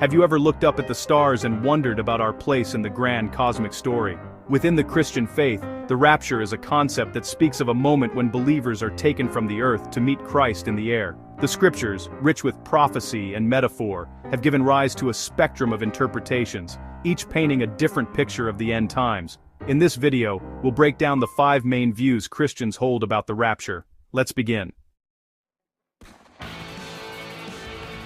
Have you ever looked up at the stars and wondered about our place in the grand cosmic story? Within the Christian faith, the rapture is a concept that speaks of a moment when believers are taken from the earth to meet Christ in the air. The scriptures, rich with prophecy and metaphor, have given rise to a spectrum of interpretations, each painting a different picture of the end times. In this video, we'll break down the 5 main views Christians hold about the rapture. Let's begin.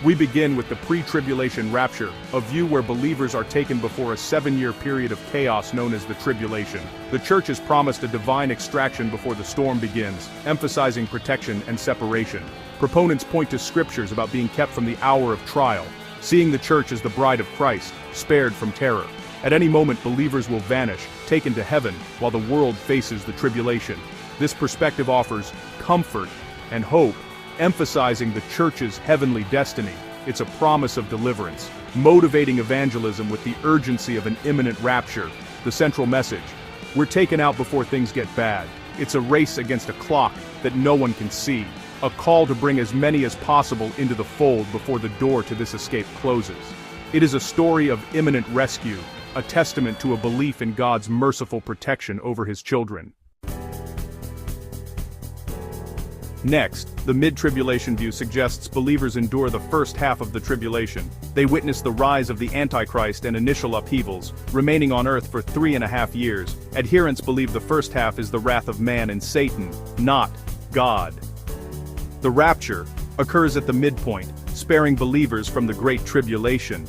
We begin with the pre-tribulation rapture, a view where believers are taken before a 7-year period of chaos known as the tribulation. The church is promised a divine extraction before the storm begins, emphasizing protection and separation. Proponents point to scriptures about being kept from the hour of trial, seeing the church as the bride of Christ, spared from terror. At any moment, believers will vanish, taken to heaven, while the world faces the tribulation. This perspective offers comfort and hope, emphasizing the church's heavenly destiny. It's a promise of deliverance, motivating evangelism with the urgency of an imminent rapture. The central message: we're taken out before things get bad. It's a race against a clock that no one can see, a call to bring as many as possible into the fold before the door to this escape closes. It is a story of imminent rescue, a testament to a belief in God's merciful protection over his children. Next, the mid-tribulation view suggests believers endure the first half of the tribulation. They witness the rise of the Antichrist and initial upheavals, remaining on earth for 3.5 years. Adherents believe the first half is the wrath of man and Satan, not God. The rapture occurs at the midpoint, sparing believers from the Great Tribulation.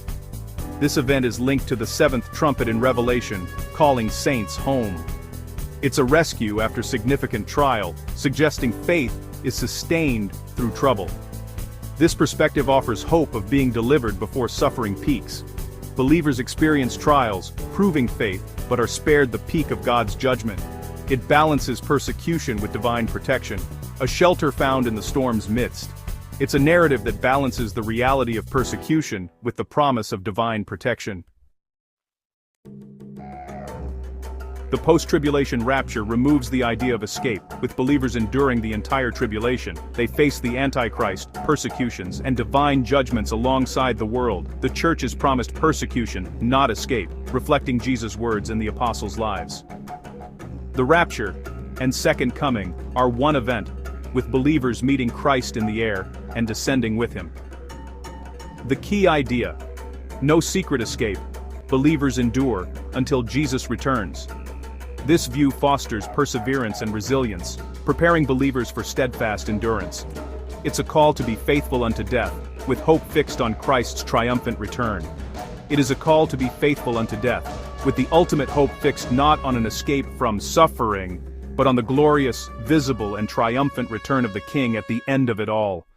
This event is linked to the 7th trumpet in Revelation, calling saints home. It's a rescue after significant trial, suggesting faith is sustained through trouble. This perspective offers hope of being delivered before suffering peaks. Believers experience trials, proving faith, but are spared the peak of God's judgment. It balances persecution with divine protection, a shelter found in the storm's midst. It's a narrative that balances the reality of persecution with the promise of divine protection. The post-tribulation rapture removes the idea of escape, with believers enduring the entire tribulation. They face the Antichrist, persecutions, and divine judgments alongside the world. The church is promised persecution, not escape, reflecting Jesus' words in the apostles' lives. The rapture and second coming are one event, with believers meeting Christ in the air and descending with him. The key idea: no secret escape. Believers endure until Jesus returns. This view fosters perseverance and resilience, preparing believers for steadfast endurance. It's a call to be faithful unto death, with hope fixed on Christ's triumphant return. It is a call to be faithful unto death, with the ultimate hope fixed not on an escape from suffering, but on the glorious, visible, and triumphant return of the King at the end of it all.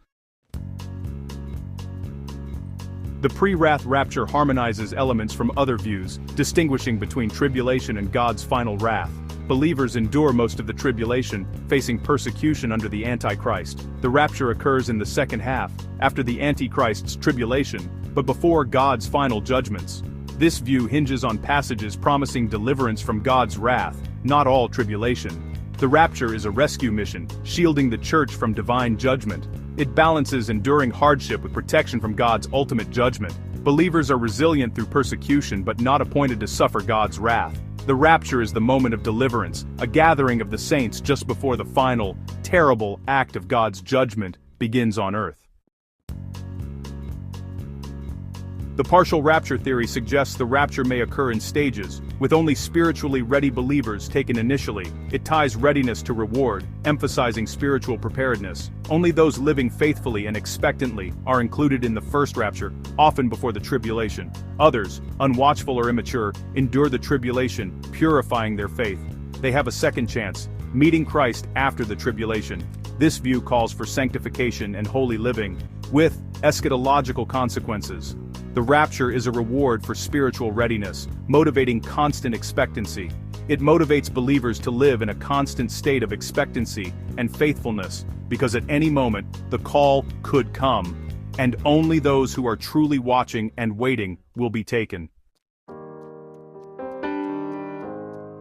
The pre-wrath rapture harmonizes elements from other views, distinguishing between tribulation and God's final wrath. Believers endure most of the tribulation, facing persecution under the Antichrist. The rapture occurs in the second half, after the Antichrist's tribulation, but before God's final judgments. This view hinges on passages promising deliverance from God's wrath, not all tribulation. The rapture is a rescue mission, shielding the church from divine judgment. It balances enduring hardship with protection from God's ultimate judgment. Believers are resilient through persecution but not appointed to suffer God's wrath. The rapture is the moment of deliverance, a gathering of the saints just before the final, terrible act of God's judgment begins on earth. The partial rapture theory suggests the rapture may occur in stages, with only spiritually ready believers taken initially. It ties readiness to reward, emphasizing spiritual preparedness. Only those living faithfully and expectantly are included in the first rapture, often before the tribulation. Others, unwatchful or immature, endure the tribulation, purifying their faith. They have a second chance, meeting Christ after the tribulation. This view calls for sanctification and holy living, with eschatological consequences. The rapture is a reward for spiritual readiness, motivating constant expectancy. It motivates believers to live in a constant state of expectancy and faithfulness, because at any moment, the call could come, and only those who are truly watching and waiting will be taken.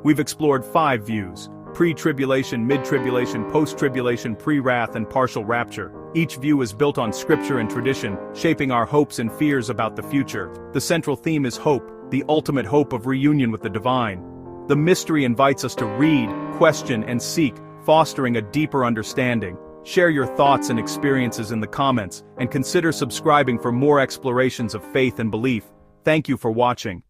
We've explored 5 views: pre-tribulation, mid-tribulation, post-tribulation, pre-wrath, and partial rapture. Each view is built on scripture and tradition, shaping our hopes and fears about the future. The central theme is hope, the ultimate hope of reunion with the divine. The mystery invites us to read, question, and seek, fostering a deeper understanding. Share your thoughts and experiences in the comments, and consider subscribing for more explorations of faith and belief. Thank you for watching.